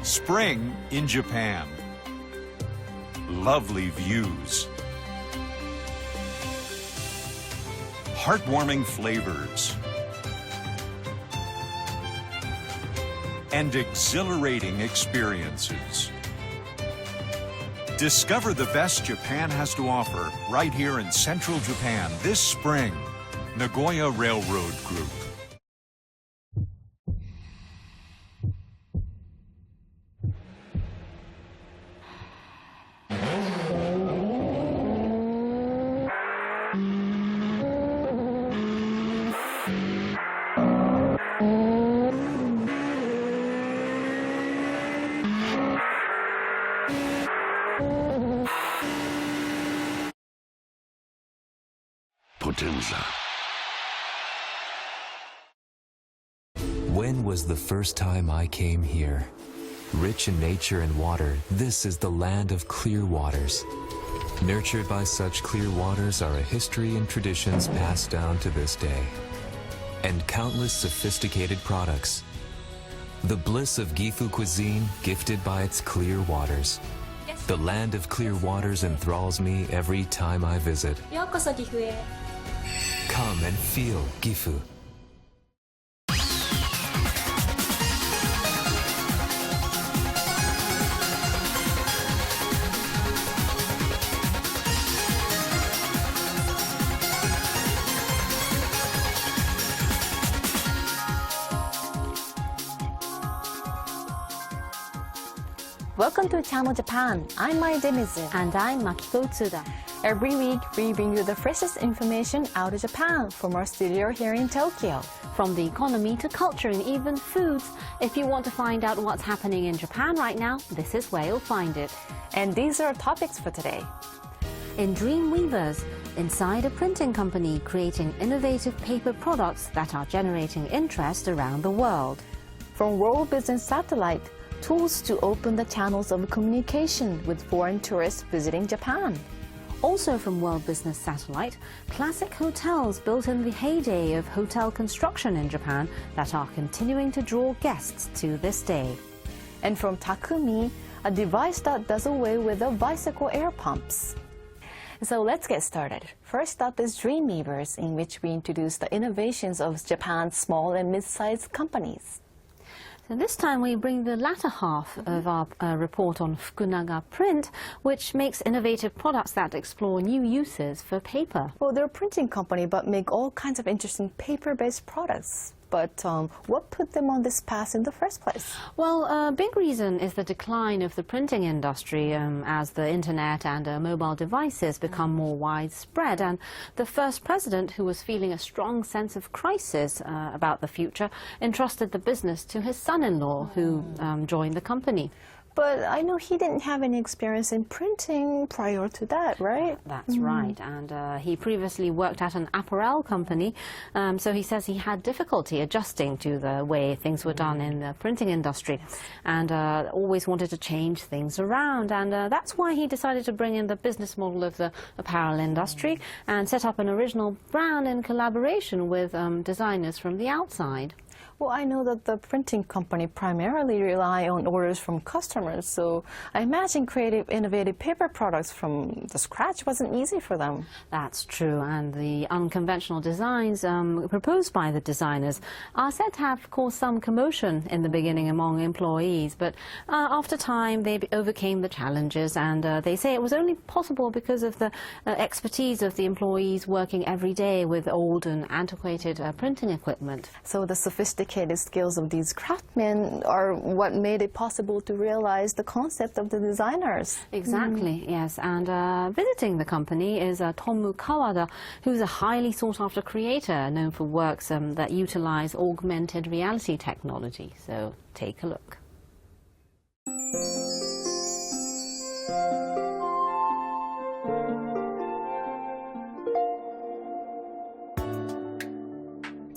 Spring in Japan. Lovely views. Heartwarming flavors. And exhilarating experiences. Discover the best Japan has to offer right here in central Japan this spring. Nagoya Railroad Group. Potenza. When was the first time I came here? Rich in nature and water, this is the land of clear waters. Nurtured by such clear waters are a history and traditions passed down to this day. And countless sophisticated products. The bliss of Gifu cuisine gifted by its clear waters. The land of clear waters enthralls me every time I visit. ようこそ岐阜へ。 Come and feel Gifu. Welcome to Channel Japan. I'm Mai Demizu. And I'm Makiko Tsuda. Every week, we bring you the freshest information out of Japan from our studio here in Tokyo. From the economy to culture and even foods. If you want to find out what's happening in Japan right now, this is where you'll find it. And these are our topics for today. In Dreamweavers, inside a printing company creating innovative paper products that are generating interest around the world. From World Business Satellite, tools to open the channels of communication with foreign tourists visiting Japan. Also from World Business Satellite, classic hotels built in the heyday of hotel construction in Japan that are continuing to draw guests to this day. And from Takumi, a device that does away with the bicycle air pumps. So let's get started. First up is Dreamweavers, in which we introduce the innovations of Japan's small and mid-sized companies. So this time we bring the latter half of our report on Fukunaga Print, which makes innovative products that explore new uses for paper. Well, they're a printing company but make all kinds of interesting paper-based products. But what put them on this path in the first place? Well, a big reason is the decline of the printing industry as the internet and mobile devices become more widespread. And the first president, who was feeling a strong sense of crisis about the future, entrusted the business to his son-in-law, who joined the company. But I know he didn't have any experience in printing prior to that, right? That's right. And he previously worked at an apparel company, so he says he had difficulty adjusting to the way things were done in the printing industry, and always wanted to change things around. And that's why he decided to bring in the business model of the apparel industry and set up an original brand in collaboration with designers from the outside. Well, I know that the printing company primarily rely on orders from customers, so I imagine creative, innovative paper products from the scratch wasn't easy for them. That's true, and the unconventional designs proposed by the designers are said to have caused some commotion in the beginning among employees, but after time they overcame the challenges, and they say it was only possible because of the expertise of the employees working every day with old and antiquated printing equipment. So the sophisticated skills of these craftsmen are what made it possible to realize the concept of the designers. Exactly, yes. And visiting the company is Tomu Kawada, who's a highly sought-after creator known for works that utilize augmented reality technology. So take a look.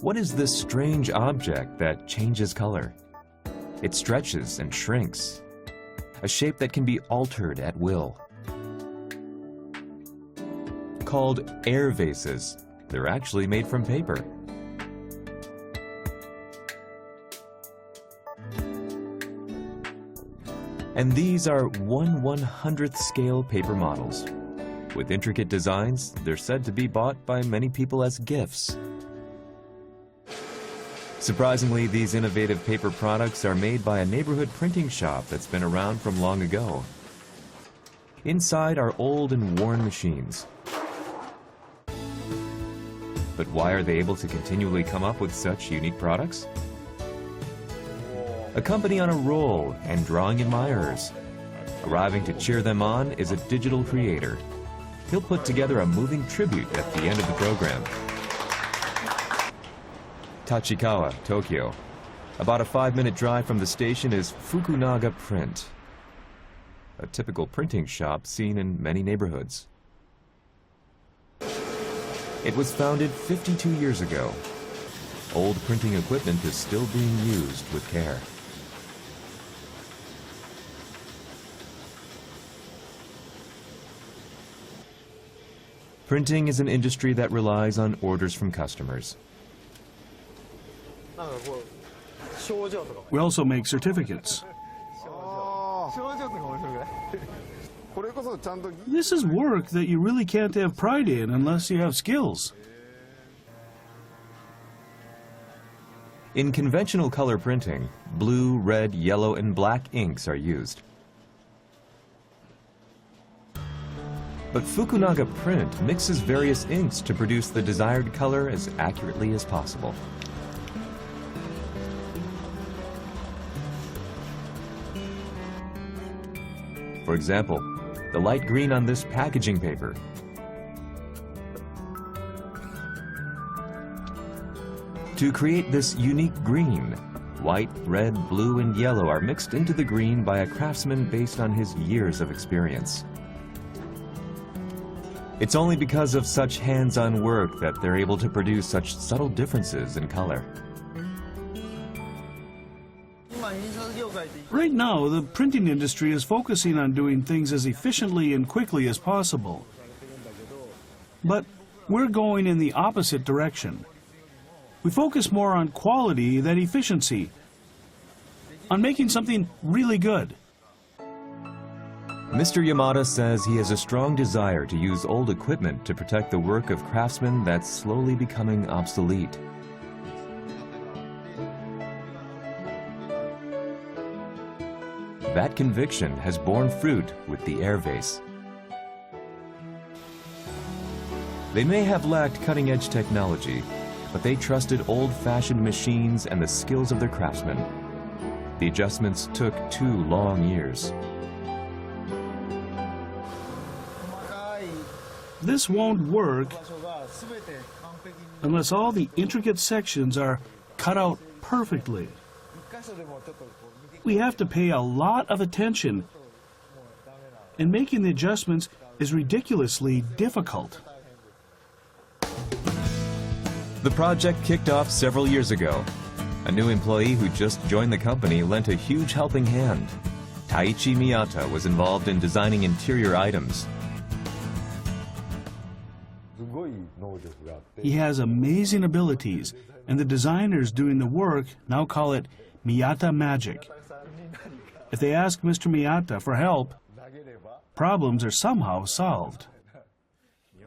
What is this strange object that changes color? It stretches and shrinks, a shape that can be altered at will. Called air vases, they're actually made from paper. And these are 1/100th scale paper models. With intricate designs, they're said to be bought by many people as gifts. Surprisingly, these innovative paper products are made by a neighborhood printing shop that's been around from long ago. Inside are old and worn machines. But why are they able to continually come up with such unique products? A company on a roll and drawing admirers. Arriving to cheer them on is a digital creator. He'll put together a moving tribute at the end of the program. Tachikawa, Tokyo. About a 5-minute drive from the station is Fukunaga Print, a typical printing shop seen in many neighborhoods. It was founded 52 years ago. Old printing equipment is still being used with care. Printing is an industry that relies on orders from customers. We also make certificates. This is work that you really can't have pride in unless you have skills. In conventional color printing, blue, red, yellow, and black inks are used. But Fukunaga Print mixes various inks to produce the desired color as accurately as possible. For example, the light green on this packaging paper. To create this unique green, white, red, blue, and yellow are mixed into the green by a craftsman based on his years of experience. It's only because of such hands-on work that they're able to produce such subtle differences in color. Right now, the printing industry is focusing on doing things as efficiently and quickly as possible. But we're going in the opposite direction. We focus more on quality than efficiency, on making something really good. Mr. Yamada says he has a strong desire to use old equipment to protect the work of craftsmen that's slowly becoming obsolete. That conviction has borne fruit with the air vase. They may have lacked cutting-edge technology, but they trusted old-fashioned machines and the skills of their craftsmen. The adjustments took 2 long years. This won't work unless all the intricate sections are cut out perfectly. We have to pay a lot of attention, and making the adjustments is ridiculously difficult. The project kicked off several years ago. A new employee who just joined the company lent a huge helping hand. Taichi Miyata was involved in designing interior items. He has amazing abilities, and the designers doing the work now call it Miyata Magic. If they ask Mr. Miyata for help, problems are somehow solved.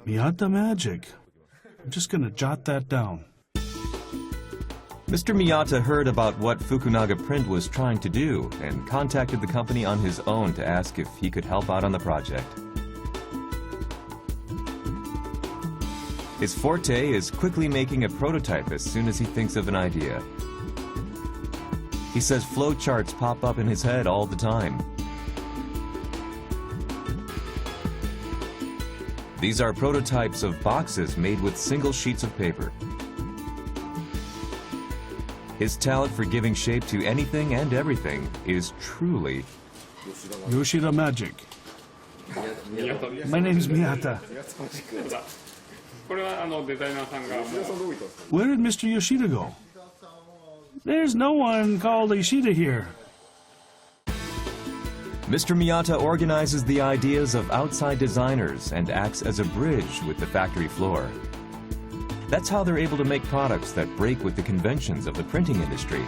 Miyata Magic. I'm just going to jot that down. Mr. Miyata heard about what Fukunaga Print was trying to do and contacted the company on his own to ask if he could help out on the project. His forte is quickly making a prototype as soon as he thinks of an idea. He says flow charts pop up in his head all the time. These are prototypes of boxes made with single sheets of paper. His talent for giving shape to anything and everything is truly Yoshida Magic. My name is Miyata. Where did Mr. Yoshida go? There's no one called Yoshida here. Mr. Miyata organizes the ideas of outside designers and acts as a bridge with the factory floor. That's how they're able to make products that break with the conventions of the printing industry.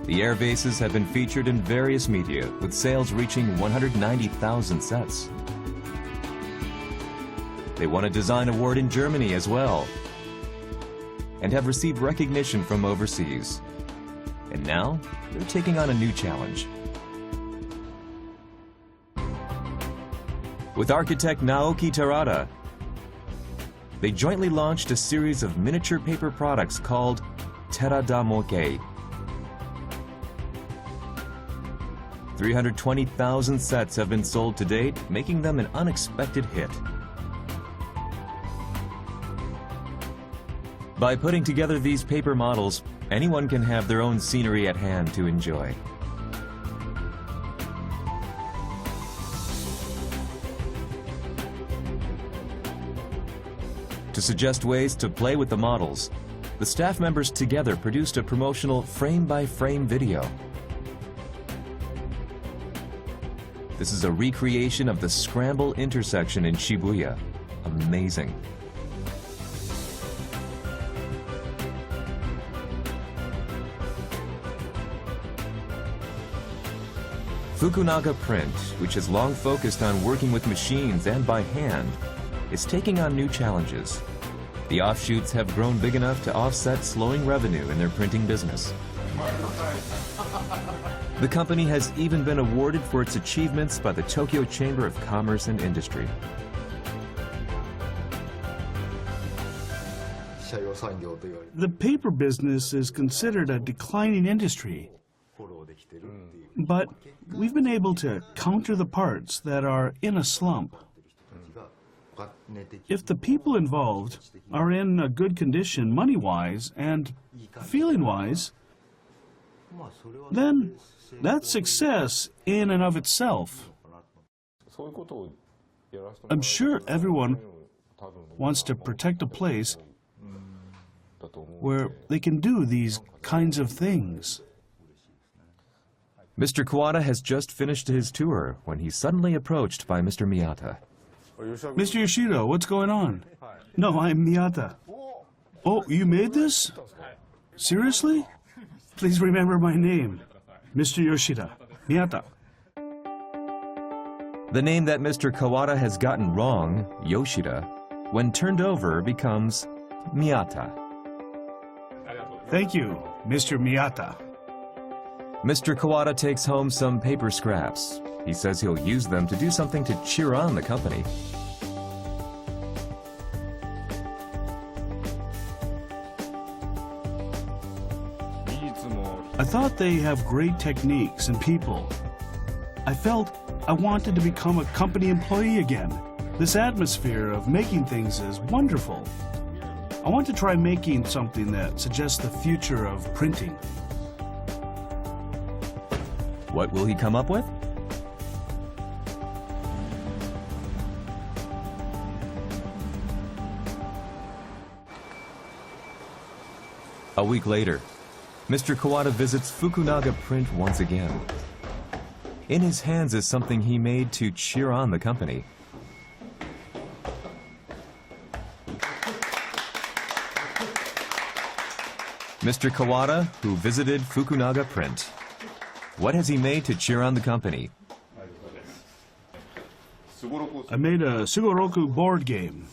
The air vases have been featured in various media, with sales reaching 190,000 sets. They won a design award in Germany as well, and have received recognition from overseas. And now, they're taking on a new challenge. With architect Naoki Terada, they jointly launched a series of miniature paper products called Terada Moke. 320,000 sets have been sold to date, making them an unexpected hit. By putting together these paper models, anyone can have their own scenery at hand to enjoy. To suggest ways to play with the models, the staff members together produced a promotional frame-by-frame video. This is a recreation of the Scramble intersection in Shibuya. Amazing. Fukunaga Print, which has long focused on working with machines and by hand, is taking on new challenges. The offshoots have grown big enough to offset slowing revenue in their printing business. The company has even been awarded for its achievements by the Tokyo Chamber of Commerce and Industry. The paper business is considered a declining industry, but we've been able to counter the parts that are in a slump. If the people involved are in a good condition money-wise and feeling-wise, then that's success in and of itself. I'm sure everyone wants to protect a place where they can do these kinds of things. Mr. Kawada has just finished his tour when he's suddenly approached by Mr. Miyata. Mr. Yoshida, what's going on? No, I'm Miyata. Oh, you made this? Seriously? Please remember my name. Mr. Yoshida. Miyata. The name that Mr. Kawada has gotten wrong, Yoshida, when turned over becomes Miyata. Thank you, Mr. Miyata. Mr. Kawada takes home some paper scraps. He says he'll use them to do something to cheer on the company. I thought they have great techniques and people. I felt I wanted to become a company employee again. This atmosphere of making things is wonderful. I want to try making something that suggests the future of printing. What will he come up with? A week later, Mr. Kawada visits Fukunaga Print once again. In his hands is something he made to cheer on the company. Mr. Kawada, who visited Fukunaga Print. What has he made to cheer on the company? I made a Sugoroku board game.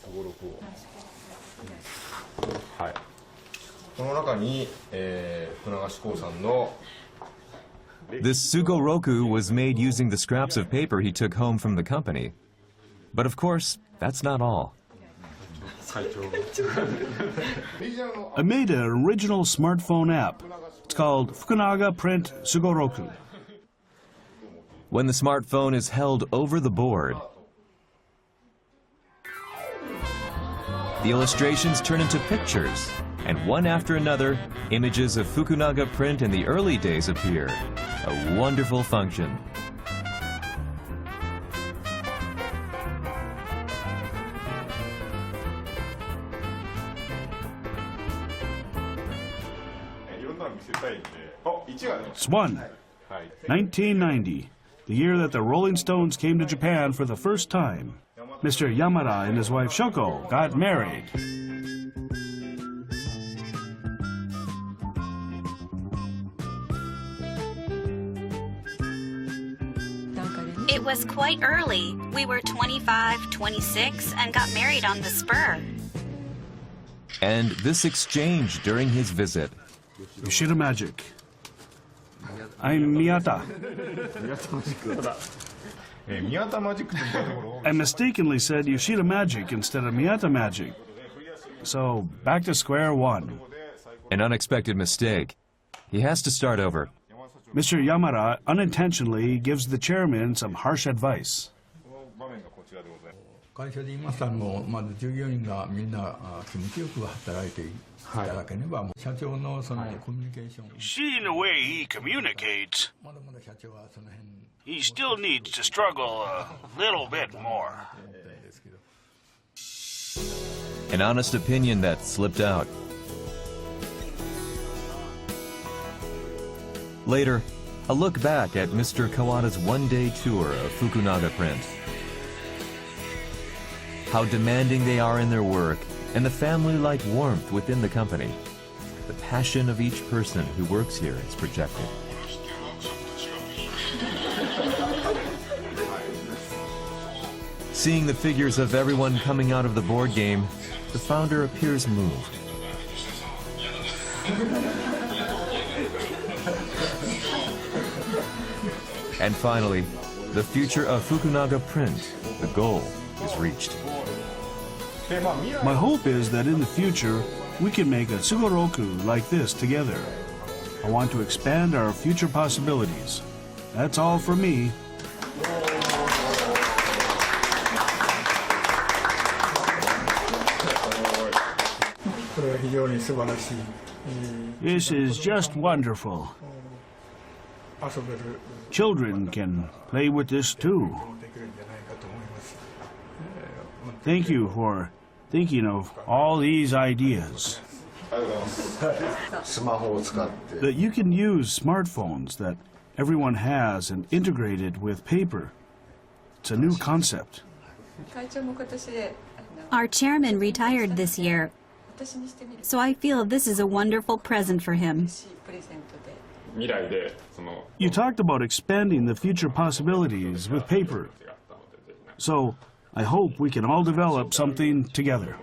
This Sugoroku was made using the scraps of paper he took home from the company. But of course, that's not all. I made an original smartphone app. It's called Fukunaga Print Sugoroku. When the smartphone is held over the board, the illustrations turn into pictures, and one after another, images of Fukunaga Print in the early days appear. A wonderful function. Swan, 1990, the year that the Rolling Stones came to Japan for the first time. Mr. Yamada and his wife Shoko got married. was quite early. We were 25, 26, and got married on the spur. And this exchange during his visit. Yoshida Magic. I'm Miyata. I mistakenly said Yoshida Magic instead of Miyata Magic. So, back to square one. An unexpected mistake. He has to start over. Mr. Yamada unintentionally gives the chairman some harsh advice. 会社で言いますとまず従業員がみんな気持ちよく働いていただければ、社長のそのコミュニケーション。 Seeing the way he communicates, まだまだ社長はその辺 he still needs to struggle a little bit more. An honest opinion that slipped out. Later, a look back at Mr. Kawada's one-day tour of Fukunaga Print. How demanding they are in their work, and the family-like warmth within the company. The passion of each person who works here is projected. Seeing the figures of everyone coming out of the board game, the founder appears moved. And finally, the future of Fukunaga Print, the goal, is reached. My hope is that in the future, we can make a Sugoroku like this together. I want to expand our future possibilities. That's all for me. This is just wonderful. Children can play with this too. Thank you for thinking of all these ideas. That you can use smartphones that everyone has and integrate it with paper. It's a new concept. Our chairman retired this year, so I feel this is a wonderful present for him. You talked about expanding the future possibilities with paper. So, I hope we can all develop something together.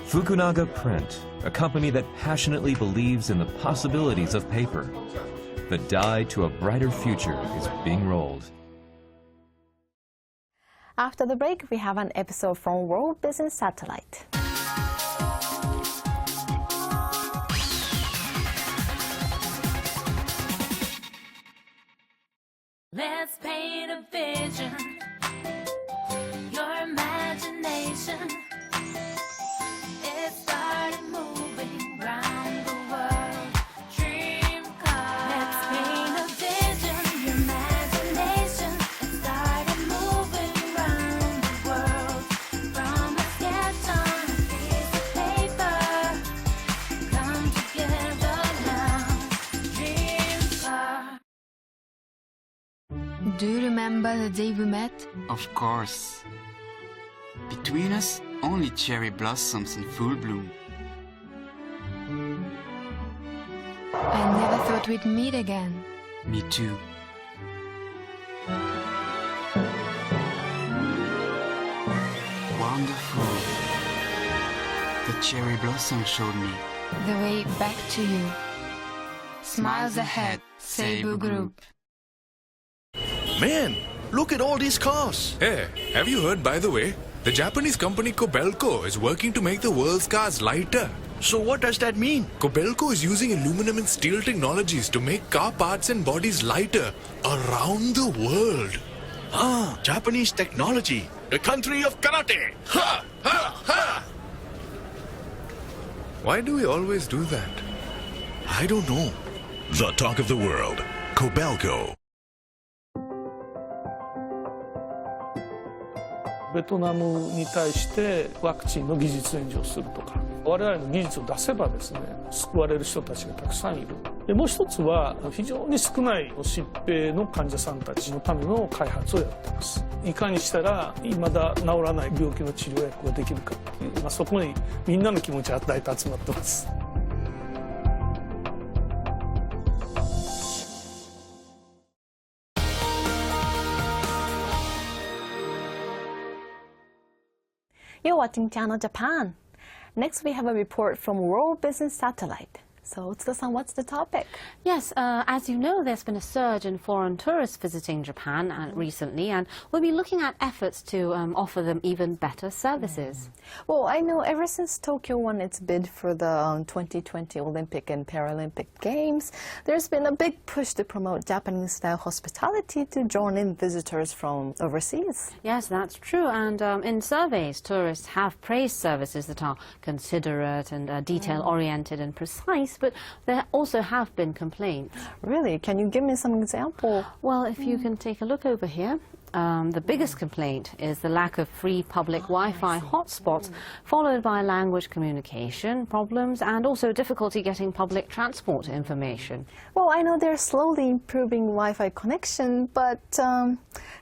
Fukunaga Print, a company that passionately believes in the possibilities of paper. The die to a brighter future is being rolled. After the break, we have an episode from World Business Satellite. Let's paint a vision, your imagination. It started moving round the world. Dream car. Let's paint a vision, your imagination. It started moving round the world. From a sketch on a piece of paper. Come together now. Dream car. Do you remember the day we met? Of course. Between us, only cherry blossoms in full bloom. I never thought we'd meet again. Me too. Wonderful. The cherry blossom showed me The way back to you. Smiles ahead, Seibu Group. Man, look at all these cars. Hey, have you heard, by the way? The Japanese company Kobelco is working to make the world's cars lighter. So what does that mean? Kobelco is using aluminum and steel technologies to make car parts and bodies lighter around the world. Ah, Japanese technology. The country of karate. Ha! Ha! Ha! Why do we always do that? I don't know. The talk of the world. Kobelco. ベトナムに対してワクチンの技術援助をするとか、我々の技術を出せばですね、救われる人たちがたくさんいる。でもう一つは非常に少ない疾病の患者さんたちのための開発をやっています。いかにしたら未だ治らない病気の治療薬ができるかっていう、そこにみんなの気持ちが大体集まってます。You're watching Channel Japan. Next, we have a report from World Business Satellite. So, Tsuda-san, what's the topic? Yes, as you know, there's been a surge in foreign tourists visiting Japan recently, and we'll be looking at efforts to offer them even better services. Well, I know ever since Tokyo won its bid for the 2020 Olympic and Paralympic Games, there's been a big push to promote Japanese-style hospitality to draw in visitors from overseas. Yes, that's true, and in surveys, tourists have praised services that are considerate and detail-oriented and precise, but there also have been complaints. Really? Can you give me some example? Well, if you can take a look over here, the biggest complaint is the lack of free public Wi-Fi hotspots, followed by language communication problems and also difficulty getting public transport information. Well, I know they're slowly improving Wi-Fi connection, but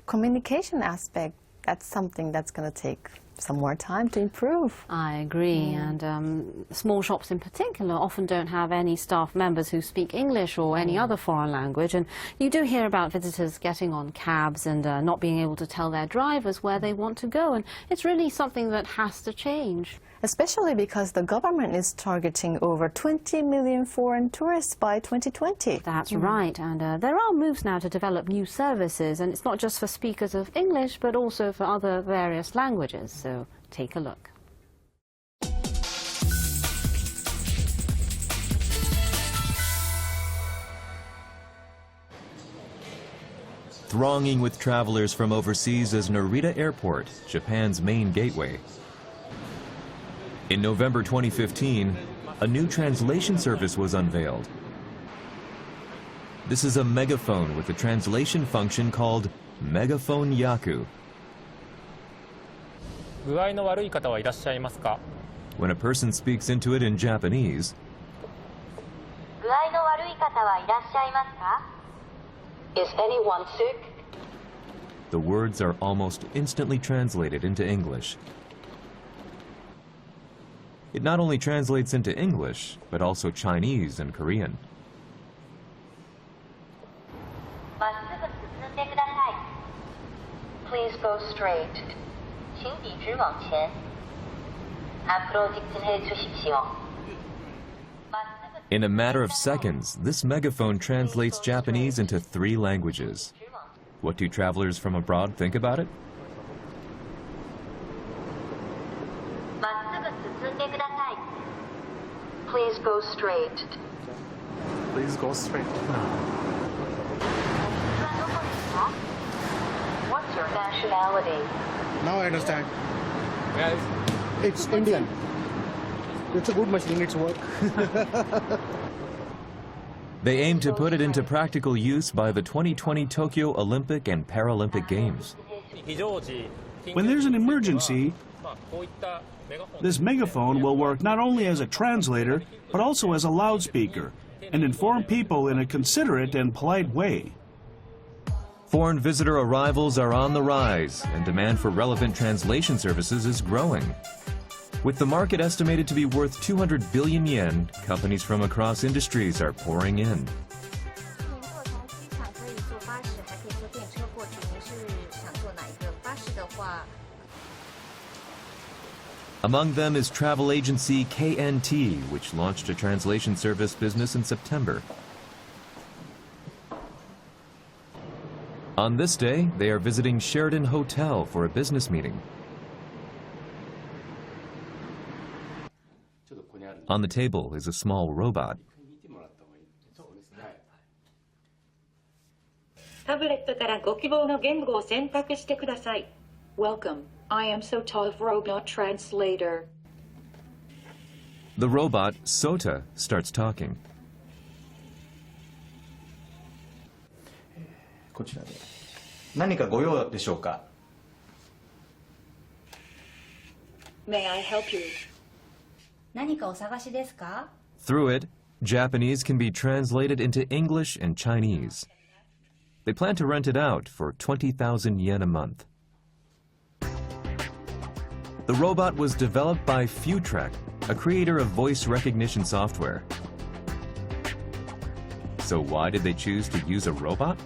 communication aspect, that's something that's going to take some more time to improve. I agree, and small shops in particular often don't have any staff members who speak English or any other foreign language, and you do hear about visitors getting on cabs and not being able to tell their drivers where they want to go, and it's really something that has to change. Especially because the government is targeting over 20 million foreign tourists by 2020. That's right, and there are moves now to develop new services, and it's not just for speakers of English, but also for other various languages, so take a look. Thronging with travelers from overseas is Narita Airport, Japan's main gateway. In November 2015, a new translation service was unveiled. This is a megaphone with a translation function called Megaphone Yaku. When a person speaks into it in Japanese, is anyone sick? The words are almost instantly translated into English. It not only translates into English, but also Chinese and Korean. Please go straight. In a matter of seconds, this megaphone translates Japanese into 3 languages. What do travelers from abroad think about it? Please go straight. Please go straight. What's your nationality? Now I understand. It's Indian. It's a good machine, it's work. They aim to put it into practical use by the 2020 Tokyo Olympic and Paralympic Games. When there's an emergency, this megaphone will work not only as a translator, but also as a loudspeaker, and inform people in a considerate and polite way. Foreign visitor arrivals are on the rise, and demand for relevant translation services is growing. With the market estimated to be worth 200 billion yen, companies from across industries are pouring in. Among them is travel agency KNT, which launched a translation service business in September. On this day, they are visiting Sheraton Hotel for a business meeting. On the table is a small robot. Welcome. I am Sota's robot translator. The robot, Sota, starts talking. May I help you? Through it, Japanese can be translated into English and Chinese. They plan to rent it out for 20,000 yen a month. The robot was developed by Futrek, a creator of voice recognition software. So why did they choose to use a robot?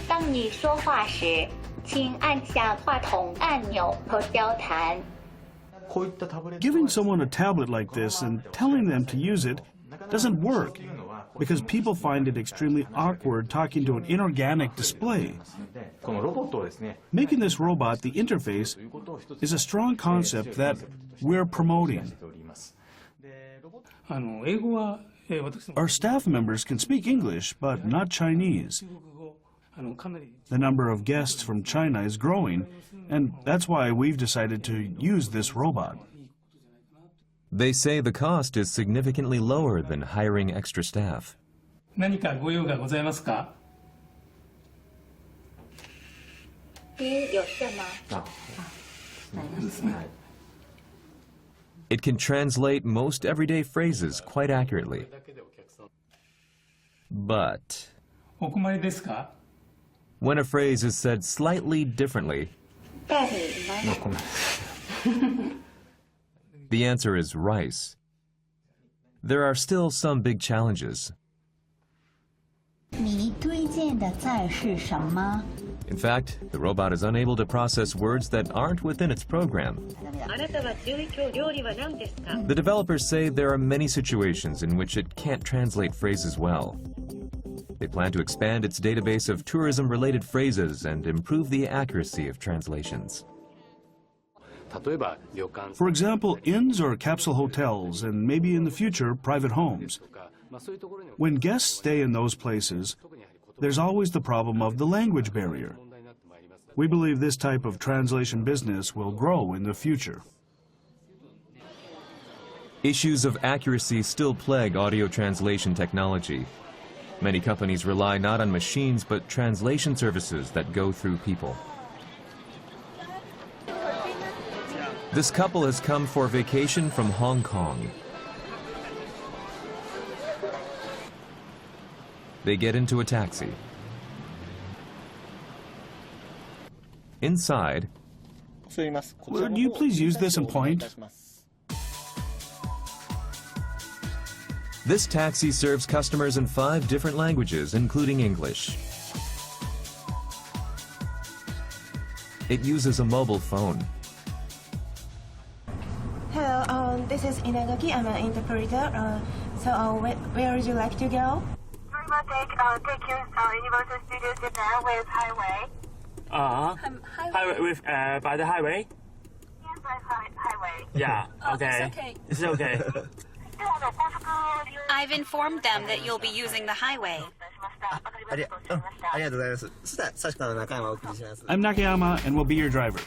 当你说话时，请按下话筒按钮和标弹。Giving someone a tablet like this and telling them to use it doesn't work because people find it extremely awkward talking to an inorganic display. Making this robot the interface is a strong concept that we're promoting. Our staff members can speak English, but not Chinese. The number of guests from China is growing, and that's why we've decided to use this robot. They say the cost is significantly lower than hiring extra staff. 何かご用がございますか? 有事吗? It can translate most everyday phrases quite accurately. But お困りですか? when a phrase is said slightly differently, the answer is rice. There are still some big challenges. 你推荐的菜是什么? In fact, the robot is unable to process words that aren't within its program. The developers say there are many situations in which it can't translate phrases well. They plan to expand its database of tourism-related phrases and improve the accuracy of translations. For example, inns or capsule hotels, and maybe in the future, private homes. When guests stay in those places, there's always the problem of the language barrier. We believe this type of translation business will grow in the future. Issues of accuracy still plague audio translation technology. Many companies rely not on machines but translation services that go through people. This couple has come for vacation from Hong Kong. They get into a taxi. Inside, Would you please use this and point? this taxi serves customers in 5 different languages, including English. It uses a mobile phone. Hello, this is Inagaki. I'm an interpreter. Where would you like to go? We will take you Universal Studios Japan with highway. Highway with by the highway. Yes, by highway. Yeah. Okay. It's okay. I've informed them that you'll be using the highway. I'm Nakayama, and will be your driver.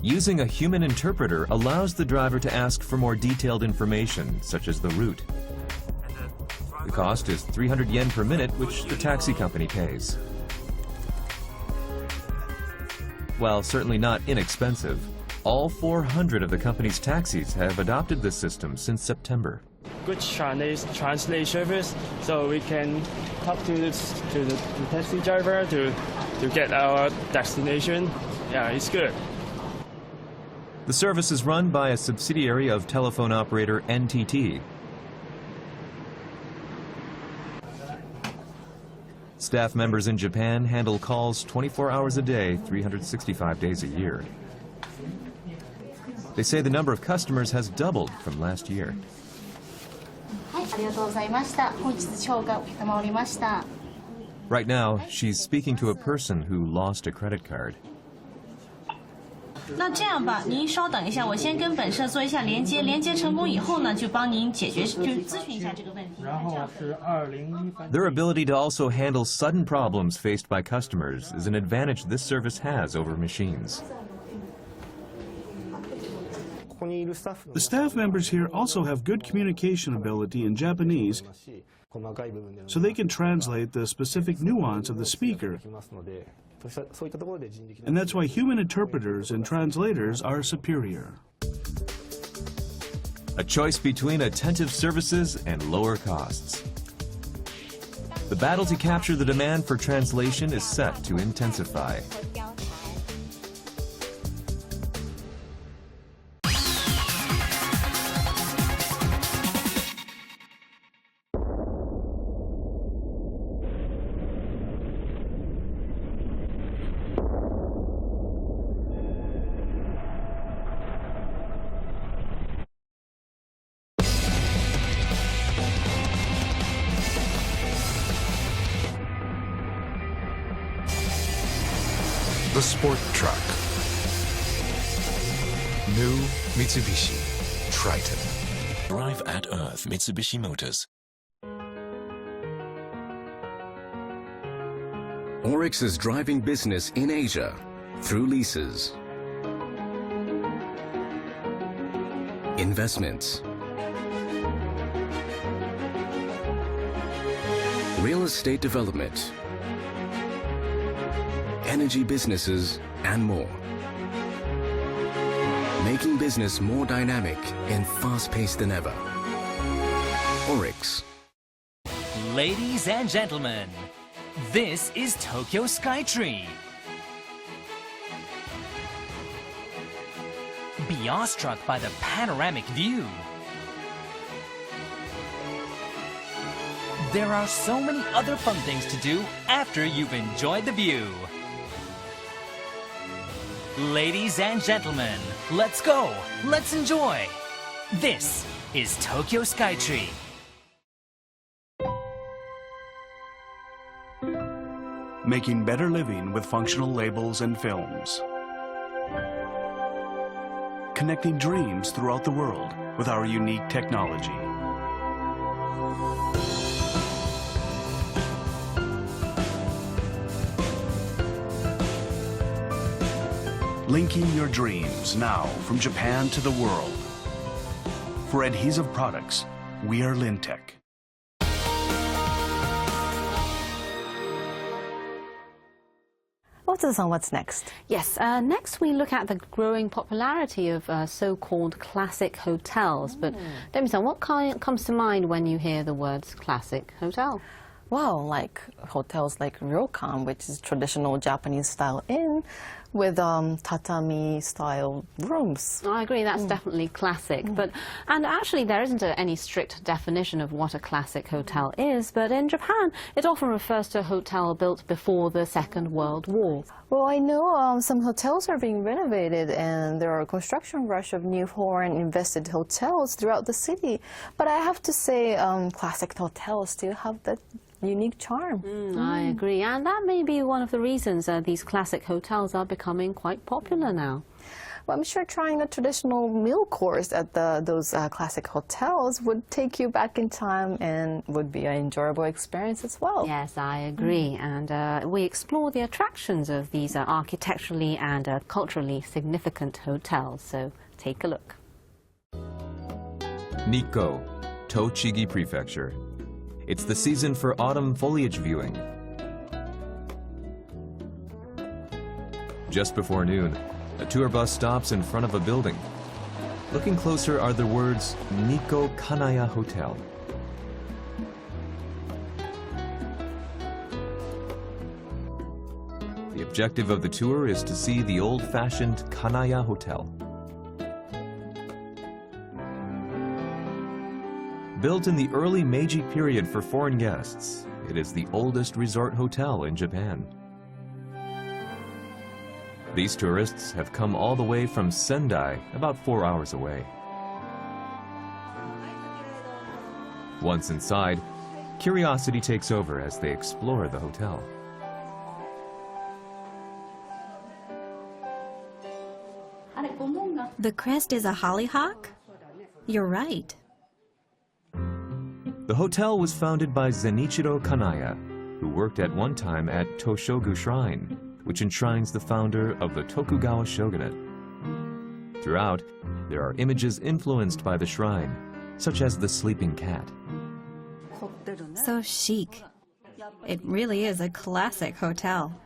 Using a human interpreter allows the driver to ask for more detailed information, such as the route. The cost is 300 yen per minute, which the taxi company pays. While certainly not inexpensive, all 400 of the company's taxis have adopted this system since September. Good translate service, so we can talk to the taxi driver to get our destination. Yeah, it's good. The service is run by a subsidiary of telephone operator NTT. Staff members in Japan handle calls 24 hours a day, 365 days a year. They say the number of customers has doubled from last year. Right now, she's speaking to a person who lost a credit card. 那这样吧，您稍等一下，我先跟本社做一下连接，连接成功以后呢，就帮您解决，就咨询一下这个问题。然后是2013。 Their ability to also handle sudden problems faced by customers is an advantage this service has over machines. The staff members here also have good communication ability in Japanese, so they can translate the specific nuance of the speaker. And that's why human interpreters and translators are superior. A choice between attentive services and lower costs. The battle to capture the demand for translation is set to intensify. the sport truck. New Mitsubishi Triton. Drive at Earth Mitsubishi Motors. Oryx is driving business in Asia through leases, investments, real estate development, energy businesses, and more. Making business more dynamic and fast-paced than ever. Oryx. Ladies and gentlemen, this is Tokyo Skytree. Be awestruck by the panoramic view. There are so many other fun things to do after you've enjoyed the view. Ladies and gentlemen, let's go, let's enjoy. This is Tokyo Skytree. Making better living with functional labels and films. Connecting dreams throughout the world with our unique technology. Linking your dreams now from Japan to the world. For adhesive products, we are Lintec. Otsu-san, what's next? Yes, next we look at the growing popularity of so-called classic hotels. But Demi-san, what comes to mind when you hear the words classic hotel? Well, like hotels like ryokan, which is traditional Japanese style inn with tatami style rooms. I agree, that's definitely classic. And actually there isn't any strict definition of what a classic hotel is, but in Japan it often refers to a hotel built before the Second World War. Well, I know some hotels are being renovated and there are a construction rush of new foreign invested hotels throughout the city. But I have to say classic hotels still have that unique charm. I agree, and that may be one of the reasons these classic hotels are becoming quite popular now. Well, I'm sure trying a traditional meal course at those classic hotels would take you back in time and would be an enjoyable experience as well. Yes, I agree. And we explore the attractions of these architecturally and culturally significant hotels. So take a look. Nikko, Tochigi Prefecture. It's the season for autumn foliage viewing. Just before noon, a tour bus stops in front of a building. Looking closer are the words Nikko Kanaya Hotel. The objective of the tour is to see the old-fashioned Kanaya Hotel. Built in the early Meiji period for foreign guests, it is the oldest resort hotel in Japan. These tourists have come all the way from Sendai, about 4 hours away. Once inside, curiosity takes over as they explore the hotel. The crest is a hollyhock? You're right. The hotel was founded by Zenichiro Kanaya, who worked at one time at Toshogu Shrine, which enshrines the founder of the Tokugawa shogunate. Throughout, there are images influenced by the shrine, such as the sleeping cat. So chic. It really is a classic hotel.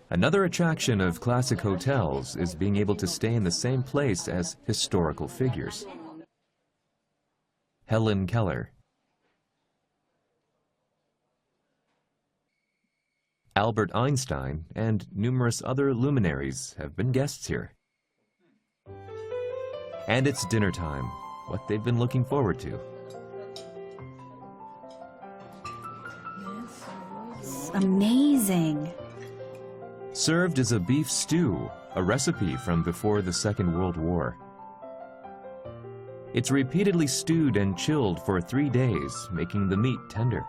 Another attraction of classic hotels is being able to stay in the same place as historical figures. Helen Keller, Albert Einstein, and numerous other luminaries have been guests here. And it's dinner time, what they've been looking forward to. It's amazing. Served as a beef stew, a recipe from before the Second World War. It's repeatedly stewed and chilled for 3 days, making the meat tender.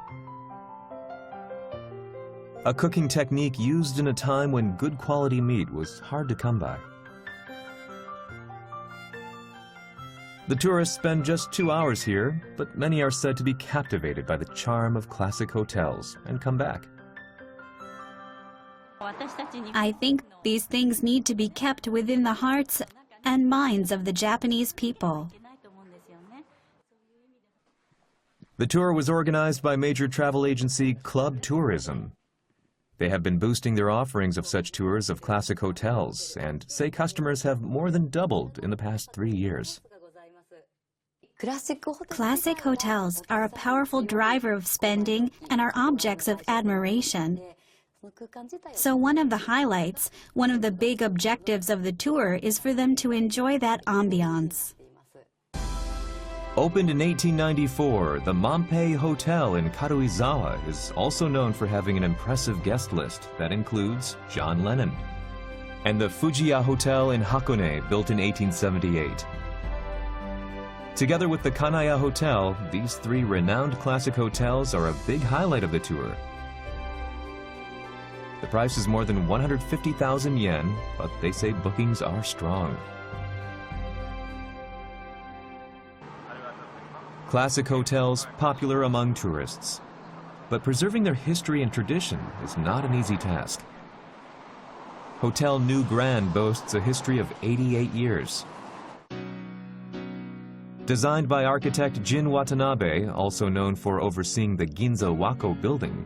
a cooking technique used in a time when good quality meat was hard to come by. The tourists spend just 2 hours here, but many are said to be captivated by the charm of classic hotels and come back. I think these things need to be kept within the hearts and minds of the Japanese people. The tour was organized by major travel agency Club Tourism. They have been boosting their offerings of such tours of classic hotels and say customers have more than doubled in the past 3 years. Classic hotels are a powerful driver of spending and are objects of admiration. So one of the highlights, one of the big objectives of the tour is for them to enjoy that ambiance. Opened in 1894, the Mampei Hotel in Karuizawa is also known for having an impressive guest list that includes John Lennon. And the Fujiya Hotel in Hakone, built in 1878. Together with the Kanaya Hotel, these 3 renowned classic hotels are a big highlight of the tour. The price is more than 150,000 yen, but they say bookings are strong. Classic hotels popular among tourists, but preserving their history and tradition is not an easy task. Hotel New Grand boasts a history of 88 years. Designed by architect Jin Watanabe, also known for overseeing the Ginza Wako building,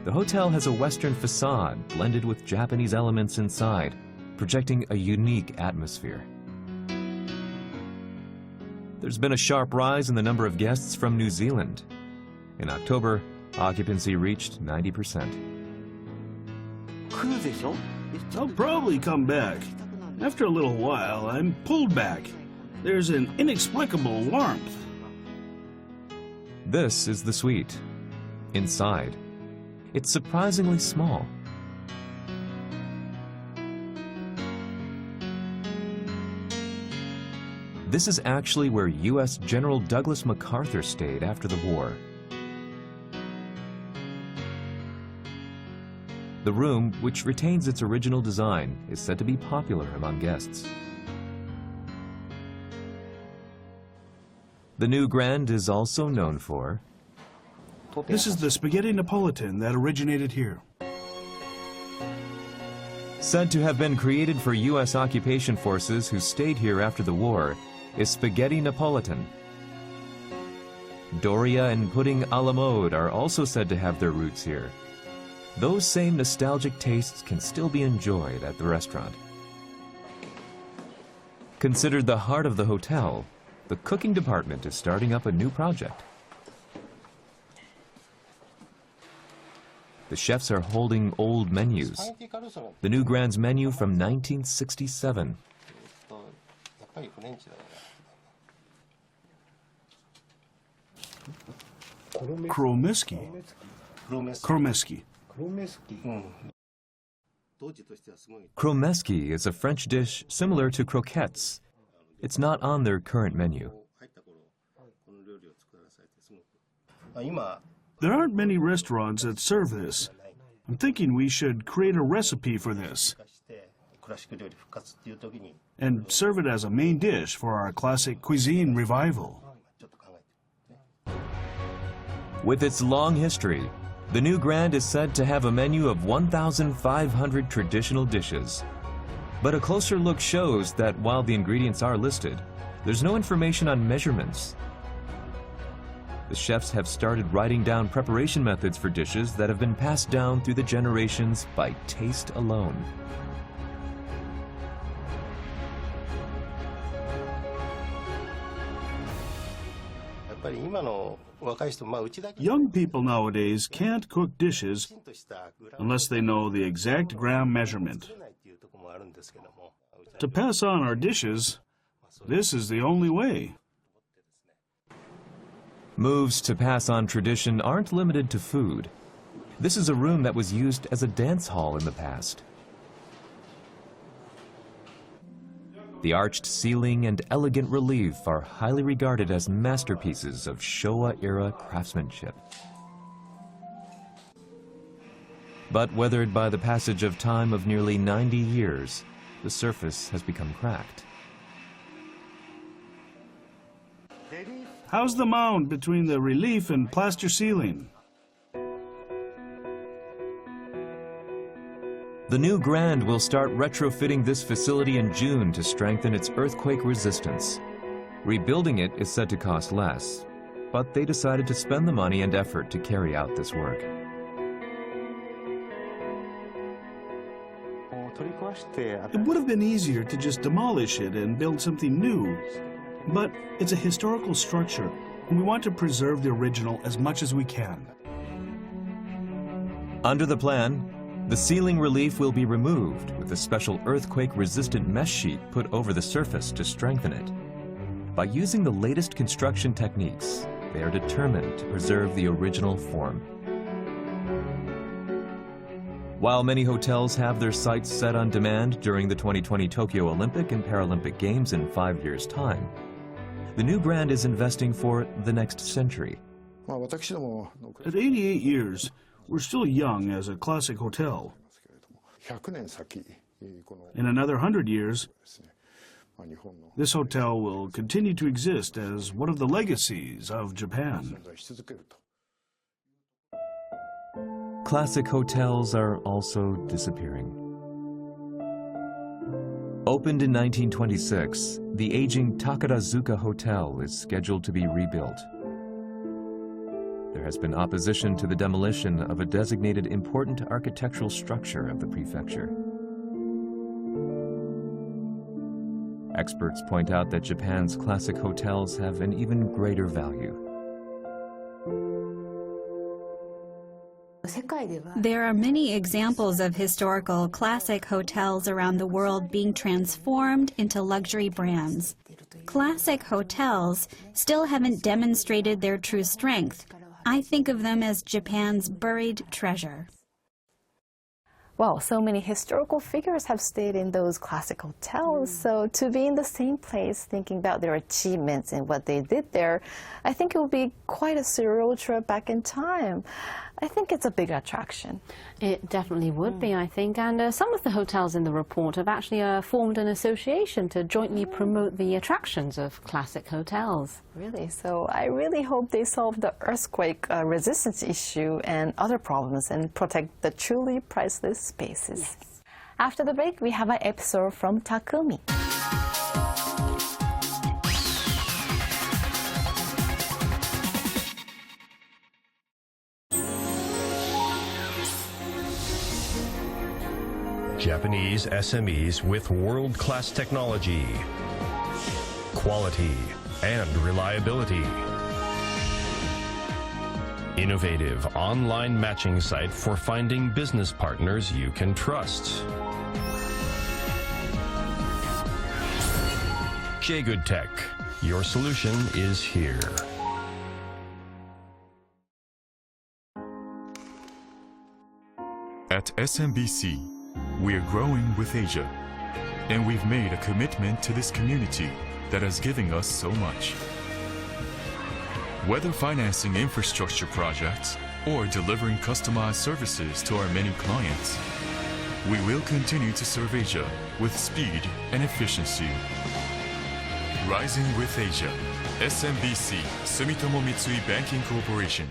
the hotel has a Western facade blended with Japanese elements inside, projecting a unique atmosphere. There's been a sharp rise in the number of guests from New Zealand. In October, occupancy reached 90%. I'll probably come back. After a little while, I'm pulled back. There's an inexplicable warmth. This is the suite. Inside, it's surprisingly small. This is actually where U.S. General Douglas MacArthur stayed after the war. The room, which retains its original design, is said to be popular among guests. The New Grand is also known for... This is the spaghetti Napolitan that originated here. Said to have been created for U.S. occupation forces who stayed here after the war, is spaghetti Napolitan. Doria and pudding a la mode are also said to have their roots here. Those same nostalgic tastes can still be enjoyed at the restaurant. Considered the heart of the hotel, the cooking department is starting up a new project. The chefs are holding old menus. The New Grand's menu from 1967. Kromeski. Kromeski is a French dish similar to croquettes. It's not on their current menu. There aren't many restaurants that serve this. I'm thinking we should create a recipe for this and serve it as a main dish for our classic cuisine revival. With its long history, the New Grand is said to have a menu of 1,500 traditional dishes. But a closer look shows that while the ingredients are listed, there's no information on measurements. The chefs have started writing down preparation methods for dishes that have been passed down through the generations by taste alone. Young people nowadays can't cook dishes unless they know the exact gram measurement. To pass on our dishes, this is the only way. Moves to pass on tradition aren't limited to food. This is a room that was used as a dance hall in the past. The arched ceiling and elegant relief are highly regarded as masterpieces of Showa-era craftsmanship. But weathered by the passage of time of nearly 90 years, the surface has become cracked. How's the mound between the relief and plaster ceiling? The new Grand will start retrofitting this facility in June to strengthen its earthquake resistance. Rebuilding it is said to cost less, but they decided to spend the money and effort to carry out this work. It would have been easier to just demolish it and build something new, but it's a historical structure, and we want to preserve the original as much as we can. Under the plan, the ceiling relief will be removed with a special earthquake-resistant mesh sheet put over the surface to strengthen it. By using the latest construction techniques, they are determined to preserve the original form. While many hotels have their sites set on demand during the 2020 Tokyo Olympic and Paralympic Games in 5 years' time, the new Grand is investing for the next century. At 88 years, we're still young as a classic hotel. In another 100 years, this hotel will continue to exist as one of the legacies of Japan. Classic hotels are also disappearing. Opened in 1926, the aging Takarazuka Hotel is scheduled to be rebuilt. There has been opposition to the demolition of a designated important architectural structure of the prefecture. Experts point out that Japan's classic hotels have an even greater value. There are many examples of historical classic hotels around the world being transformed into luxury brands. Classic hotels still haven't demonstrated their true strength. I think of them as Japan's buried treasure. Wow, so many historical figures have stayed in those classic hotels. So to be in the same place, thinking about their achievements and what they did there, I think it will be quite a surreal trip back in time. I think it's a big attraction. It definitely would be, I think. And some of the hotels in the report have actually formed an association to jointly promote the attractions of classic hotels. Really? So I really hope they solve the earthquake resistance issue and other problems and protect the truly priceless spaces. Yes. After the break, we have an episode from Takumi. Japanese SMEs with world-class technology, quality, and reliability. Innovative online matching site for finding business partners you can trust. J-Good Tech, your solution is here. At SMBC, we are growing with Asia, and we've made a commitment to this community that is giving us so much. Whether financing infrastructure projects or delivering customized services to our many clients, we will continue to serve Asia with speed and efficiency. Rising with Asia, SMBC Sumitomo Mitsui Banking Corporation.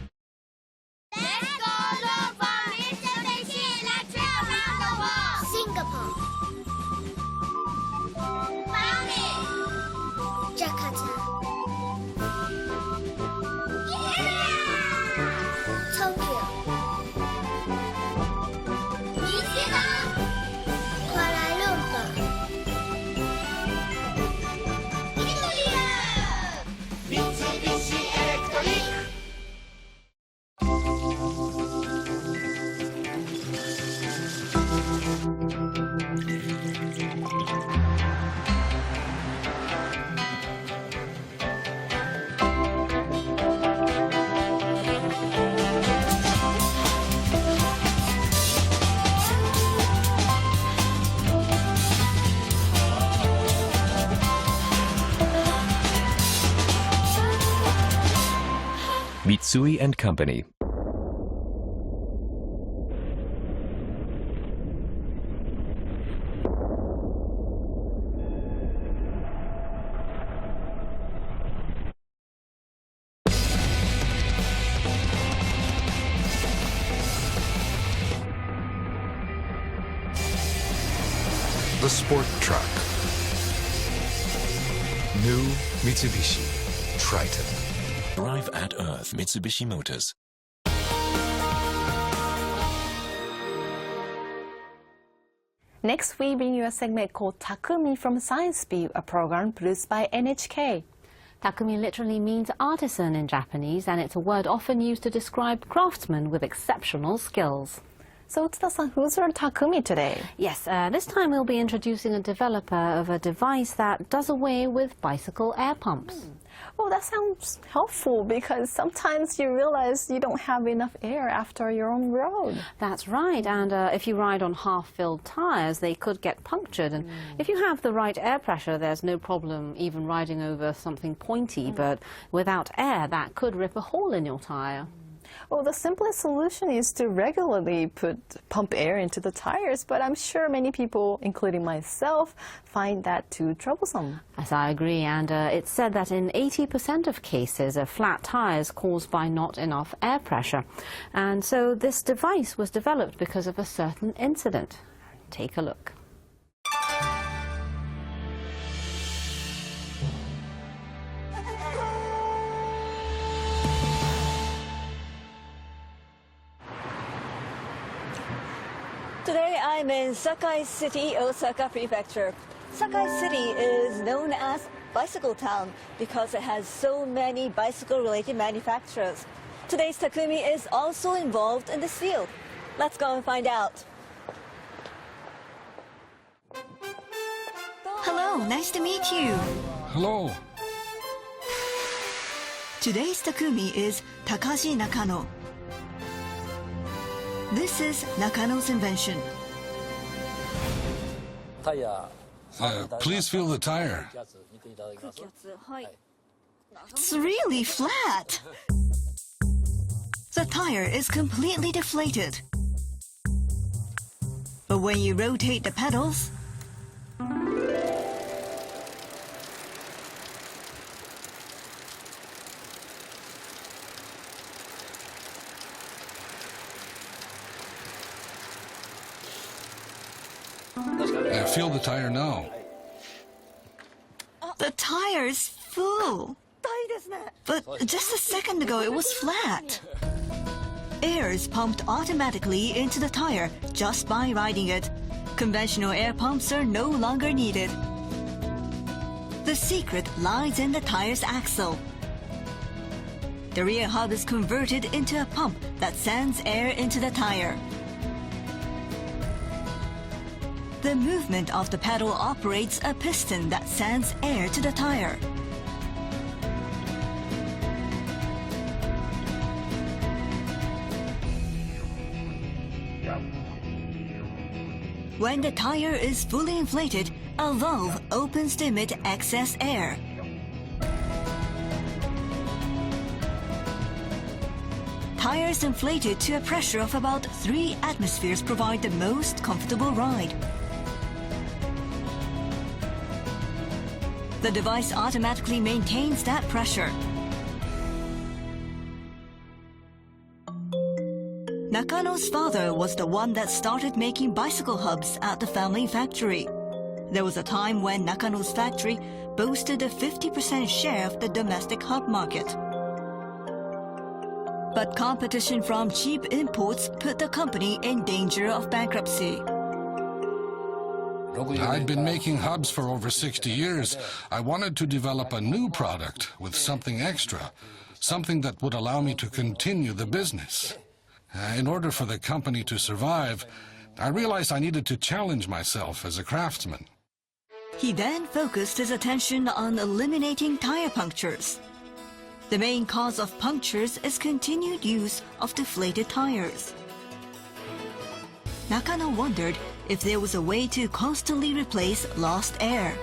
Mitsui & Company. the sport truck. New Mitsubishi Triton. Drive at Earth Mitsubishi Motors. Next, we bring you a segment called Takumi from Science View, a program produced by NHK. Takumi literally means artisan in Japanese, and it's a word often used to describe craftsmen with exceptional skills. So, Utsuda-san, who's our Takumi today? Yes, this time we'll be introducing a developer of a device that does away with bicycle air pumps. Oh, that sounds helpful because sometimes you realize you don't have enough air after you're on the road. That's right, and if you ride on half-filled tires, they could get punctured. And if you have the right air pressure, there's no problem even riding over something pointy. But without air, that could rip a hole in your tire. Well, the simplest solution is to regularly pump air into the tires, but I'm sure many people, including myself, find that too troublesome. Yes, I agree, and it's said that in 80% of cases, a flat tire is caused by not enough air pressure. And so this device was developed because of a certain incident. Take a look. Today I'm in Sakai City, Osaka Prefecture. Sakai City is known as Bicycle Town because it has so many bicycle-related manufacturers. Today's Takumi is also involved in this field. Let's go and find out. Hello, nice to meet you. Hello. Today's Takumi is Takashi Nakano. This is Nakano's invention. Please feel the tire. It's really flat. The tire is completely deflated. But when you rotate the pedals, Feel the tire now. the tire is full. But just a second ago, it was flat. Air is pumped automatically into the tire just by riding it. Conventional air pumps are no longer needed. The secret lies in the tire's axle. The rear hub is converted into a pump that sends air into the tire. The movement of the pedal operates a piston that sends air to the tire. When the tire is fully inflated, a valve opens to emit excess air. Tires inflated to a pressure of about 3 atmospheres provide the most comfortable ride. The device automatically maintains that pressure. Nakano's father was the one that started making bicycle hubs at the family factory. There was a time when Nakano's factory boasted a 50% share of the domestic hub market. But competition from cheap imports put the company in danger of bankruptcy. I'd been making hubs for over 60 years. I wanted to develop a new product with something extra, something that would allow me to continue the business. In order for the company to survive, I realized I needed to challenge myself as a craftsman. He then focused his attention on eliminating tire punctures. The main cause of punctures is continued use of deflated tires. Nakano wondered if there was a way to constantly replace lost air.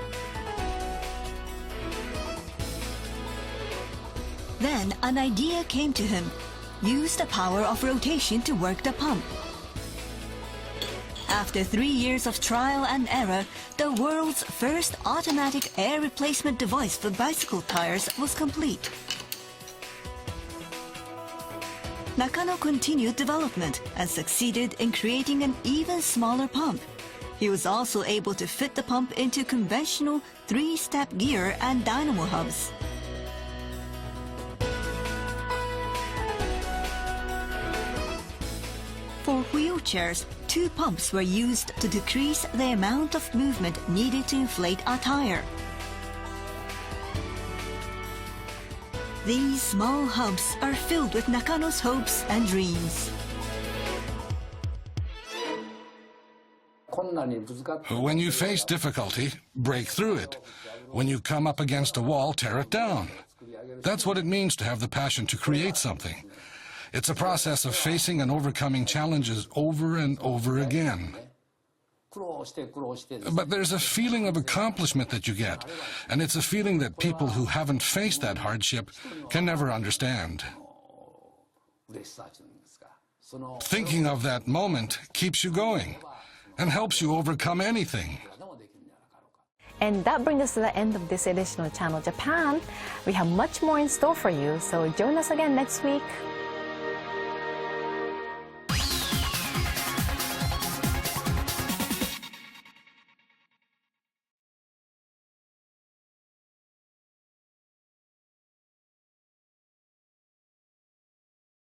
Then an idea came to him. Use the power of rotation to work the pump. After 3 years of trial and error, the world's first automatic air replacement device for bicycle tires was complete. Nakano continued development and succeeded in creating an even smaller pump. He was also able to fit the pump into conventional 3-step gear and dynamo hubs. For wheelchairs, 2 pumps were used to decrease the amount of movement needed to inflate a tire. These small hubs are filled with Nakano's hopes and dreams. When you face difficulty, break through it. When you come up against a wall, tear it down. That's what it means to have the passion to create something. It's a process of facing and overcoming challenges over and over again. But there's a feeling of accomplishment that you get, and it's a feeling that people who haven't faced that hardship can never understand. Thinking of that moment keeps you going and helps you overcome anything. And that brings us to the end of this edition of Channel Japan. We have much more in store for you, so join us again next week.